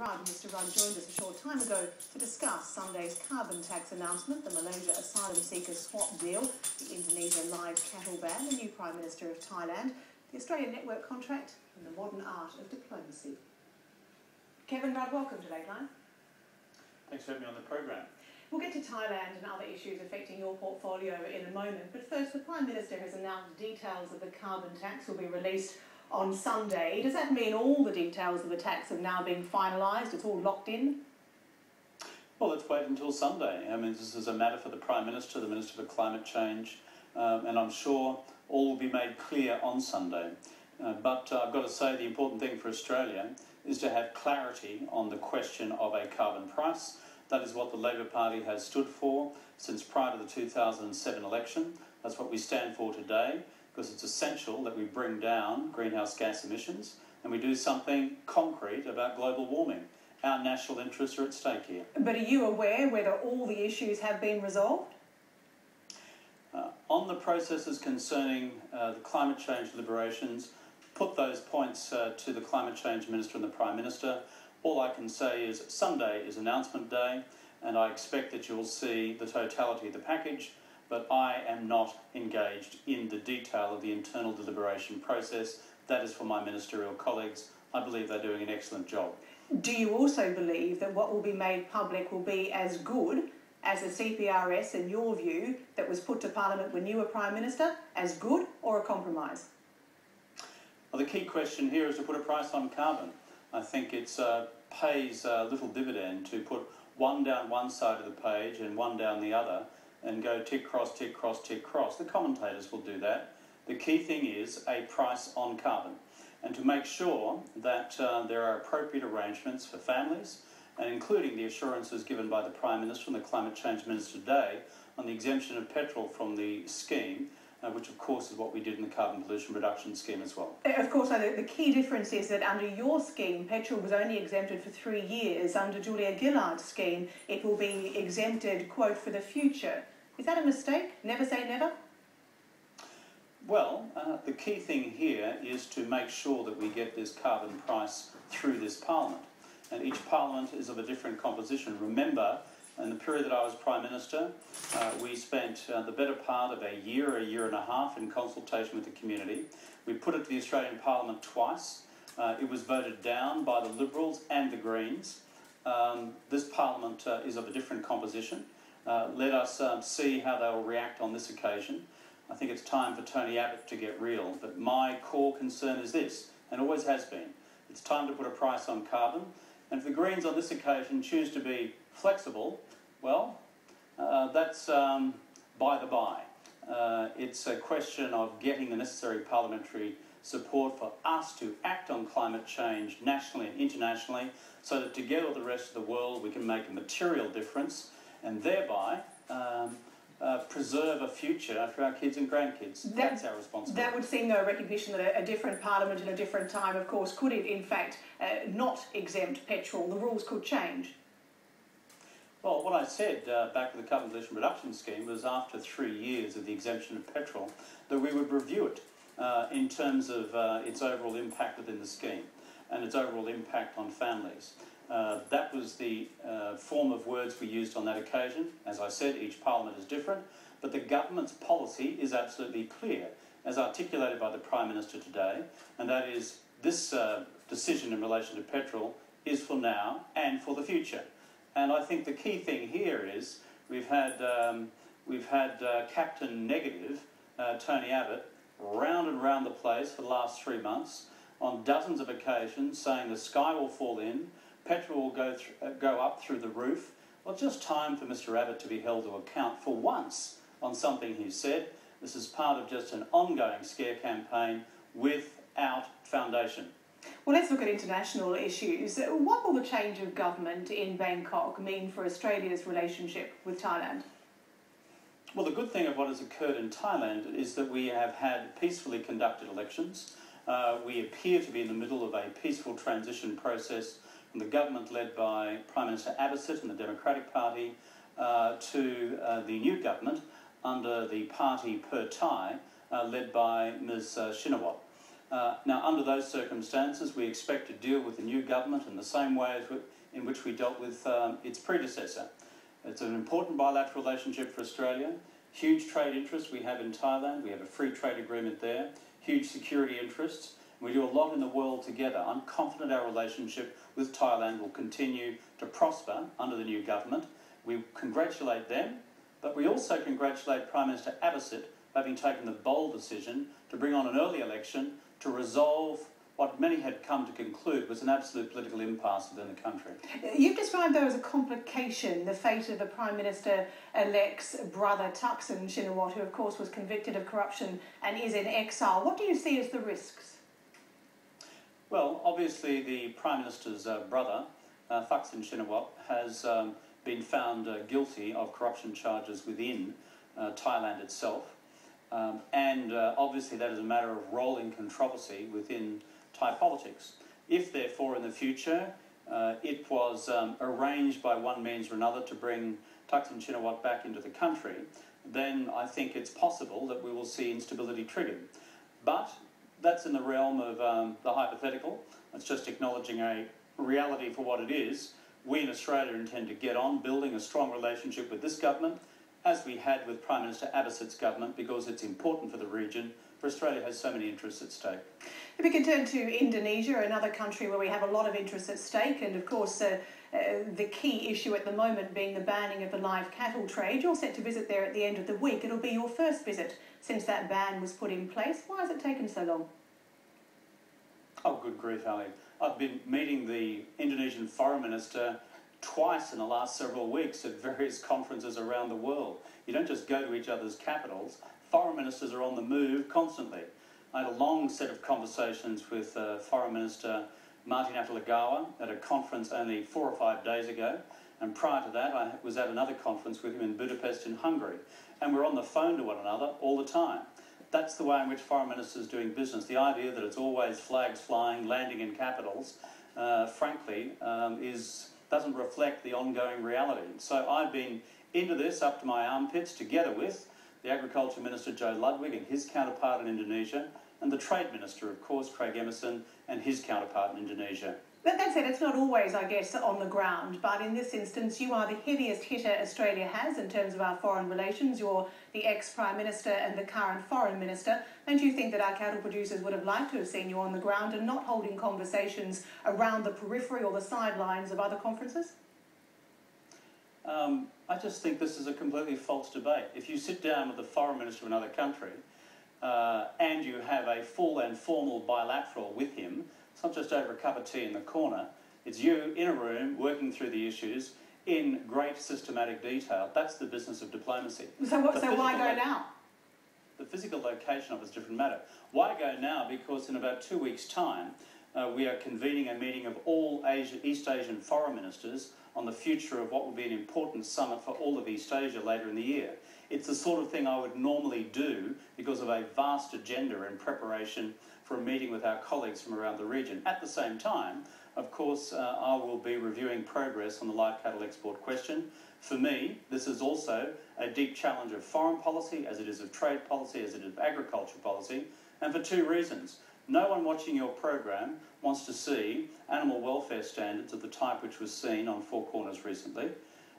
Mr. Rudd joined us a short time ago to discuss Sunday's carbon tax announcement, the Malaysia asylum seeker swap deal, the Indonesia live cattle ban, the new Prime Minister of Thailand, the Australian network contract and the modern art of diplomacy. Kevin Rudd, welcome to Lateline. Thanks for having me on the programme. We'll get to Thailand and other issues affecting your portfolio in a moment, but first the Prime Minister has announced details of the carbon tax will be released on Sunday. Does that mean all the details of the tax have now been finalised? It's all locked in? Well, let's wait until Sunday. I mean, this is a matter for the Prime Minister, the Minister for Climate Change, and I'm sure all will be made clear on Sunday. But I've got to say the important thing for Australia is to have clarity on the question of a carbon price. That is what the Labor Party has stood for since prior to the 2007 election. That's what we stand for today, because it's essential that we bring down greenhouse gas emissions and we do something concrete about global warming. Our national interests are at stake here. But are you aware whether all the issues have been resolved? On the processes concerning the climate change deliberations, put those points to the Climate Change Minister and the Prime Minister. All I can say is Sunday is announcement day, and I expect that you'll see the totality of the package, but I am not engaged in the detail of the internal deliberation process. That is for my ministerial colleagues. I believe they're doing an excellent job. Do you also believe that what will be made public will be as good as the CPRS, in your view, that was put to Parliament when you were Prime Minister, as good or a compromise? Well, the key question here is to put a price on carbon. I think it pays little dividend to put one down one side of the page and one down the other and go tick, cross, tick, cross, tick, cross. The commentators will do that. The key thing is a price on carbon, and to make sure that there are appropriate arrangements for families, and including the assurances given by the Prime Minister and the Climate Change Minister today on the exemption of petrol from the scheme, which of course is what we did in the carbon pollution reduction scheme as well. Of course, the key difference is that under your scheme, petrol was only exempted for 3 years. Under Julia Gillard's scheme, it will be exempted, quote, for the future. Is that a mistake? Never say never? Well, the key thing here is to make sure that we get this carbon price through this Parliament. And each Parliament is of a different composition. Remember, in the period that I was Prime Minister, we spent the better part of a year and a half in consultation with the community. We put it to the Australian Parliament twice. It was voted down by the Liberals and the Greens. This Parliament is of a different composition. Let us see how they will react on this occasion. I think it's time for Tony Abbott to get real, but my core concern is this, and always has been. It's time to put a price on carbon, and if the Greens on this occasion choose to be flexible, well, that's by the by. It's a question of getting the necessary parliamentary support for us to act on climate change nationally and internationally, so that together with the rest of the world we can make a material difference and thereby preserve a future for our kids and grandkids. That's our responsibility. That would seem, though, a recognition that a different Parliament in a different time, of course, could in fact not exempt petrol. The rules could change. Well, what I said back with the carbon pollution reduction scheme was after 3 years of the exemption of petrol that we would review it in terms of its overall impact within the scheme and its overall impact on families. That was the form of words we used on that occasion. As I said, each Parliament is different, but the government's policy is absolutely clear, as articulated by the Prime Minister today, and that is this decision in relation to petrol is for now and for the future. And I think the key thing here is we've had Captain Negative, Tony Abbott, round and round the place for the last 3 months on dozens of occasions saying the sky will fall in, petrol will go up through the roof. Well, it's just time for Mr Abbott to be held to account for once on something he said. This is part of just an ongoing scare campaign without foundation. Well, let's look at international issues. What will the change of government in Bangkok mean for Australia's relationship with Thailand? Well, the good thing of what has occurred in Thailand is that we have had peacefully conducted elections. We appear to be in the middle of a peaceful transition process from the government led by Prime Minister Abhisit and the Democratic Party to the new government under the party Per Thai led by Ms Shinawatra. Now, under those circumstances, we expect to deal with the new government in the same way as in which we dealt with its predecessor. It's an important bilateral relationship for Australia. Huge trade interests we have in Thailand. We have a free trade agreement there. Huge security interests. We do a lot in the world together. I'm confident our relationship with Thailand will continue to prosper under the new government. We congratulate them, but we also congratulate Prime Minister Abhisit for having taken the bold decision to bring on an early election to resolve what many had come to conclude was an absolute political impasse within the country. You've described, though, as a complication the fate of the Prime Minister-elect's brother, Thaksin Shinawatra, who, of course, was convicted of corruption and is in exile. What do you see as the risks? Well, obviously, the Prime Minister's brother, Thaksin Shinawatra, has been found guilty of corruption charges within Thailand itself. Obviously, that is a matter of rolling controversy within Thai politics. If, therefore, in the future, it was arranged by one means or another to bring Thaksin Shinawatra back into the country, then I think it's possible that we will see instability triggered. But that's in the realm of the hypothetical. It's just acknowledging a reality for what it is. We in Australia intend to get on building a strong relationship with this government, as we had with Prime Minister Abhisit's government, because it's important for the region, for Australia has so many interests at stake. If we can turn to Indonesia, another country where we have a lot of interests at stake, and of course the key issue at the moment being the banning of the live cattle trade. You're set to visit there at the end of the week. It'll be your first visit since that ban was put in place. Why has it taken so long? Oh, good grief, Ali. I've been meeting the Indonesian Foreign Minister twice in the last several weeks at various conferences around the world. You don't just go to each other's capitals. Foreign ministers are on the move constantly. I had a long set of conversations with Foreign Minister Martin Atalagawa at a conference only 4 or 5 days ago, and prior to that I was at another conference with him in Budapest in Hungary, and we're on the phone to one another all the time. That's the way in which foreign ministers are doing business. The idea that it's always flags flying, landing in capitals, frankly, doesn't reflect the ongoing reality. So I've been into this up to my armpits, together with the Agriculture Minister Joe Ludwig and his counterpart in Indonesia, and the Trade Minister, of course, Craig Emerson, and his counterpart in Indonesia. But that said, it's not always, I guess, on the ground, but in this instance you are the heaviest hitter Australia has in terms of our foreign relations. You're the ex-Prime Minister and the current Foreign Minister. Don't you think that our cattle producers would have liked to have seen you on the ground and not holding conversations around the periphery or the sidelines of other conferences? I just think this is a completely false debate. If you sit down with the Foreign Minister of another country and you have a full and formal bilateral with him, it's not just over a cup of tea in the corner, it's you in a room working through the issues in great systematic detail. That's the business of diplomacy. So why go now? The physical location of it is a different matter. Why go now? Because in about 2 weeks' time, we are convening a meeting of all East Asian foreign ministers on the future of what will be an important summit for all of East Asia later in the year. It's the sort of thing I would normally do because of a vast agenda in preparation for a meeting with our colleagues from around the region. At the same time, of course, I will be reviewing progress on the live cattle export question. For me, this is also a deep challenge of foreign policy, as it is of trade policy, as it is of agriculture policy, and for 2 reasons. No one watching your program wants to see animal welfare standards of the type which was seen on Four Corners recently.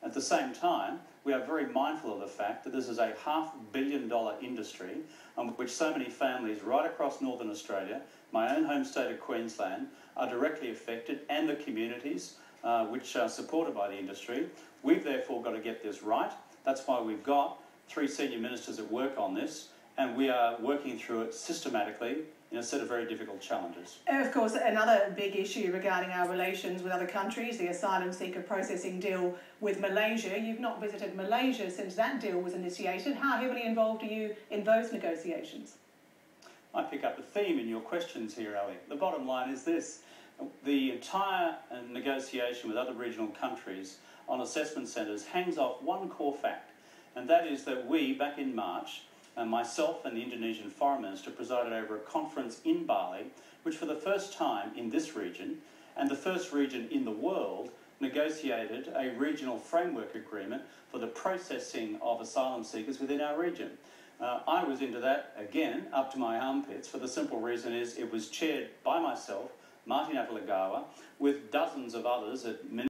At the same time, we are very mindful of the fact that this is a $500 million industry on which so many families right across Northern Australia, my own home state of Queensland, are directly affected, and the communities which are supported by the industry. We've therefore got to get this right. That's why we've got 3 senior ministers at work on this, and we are working through it systematically in a set of very difficult challenges. And of course, another big issue regarding our relations with other countries, the asylum seeker processing deal with Malaysia. You've not visited Malaysia since that deal was initiated. How heavily involved are you in those negotiations? I pick up a theme in your questions here, Ali. The bottom line is this. The entire negotiation with other regional countries on assessment centres hangs off one core fact, and that is that we, back in March, myself and the Indonesian Foreign Minister presided over a conference in Bali, which for the first time in this region, and the first region in the world, negotiated a regional framework agreement for the processing of asylum seekers within our region. I was into that, again, up to my armpits, for the simple reason is it was chaired by myself, Marty Natalagawa, with dozens of others at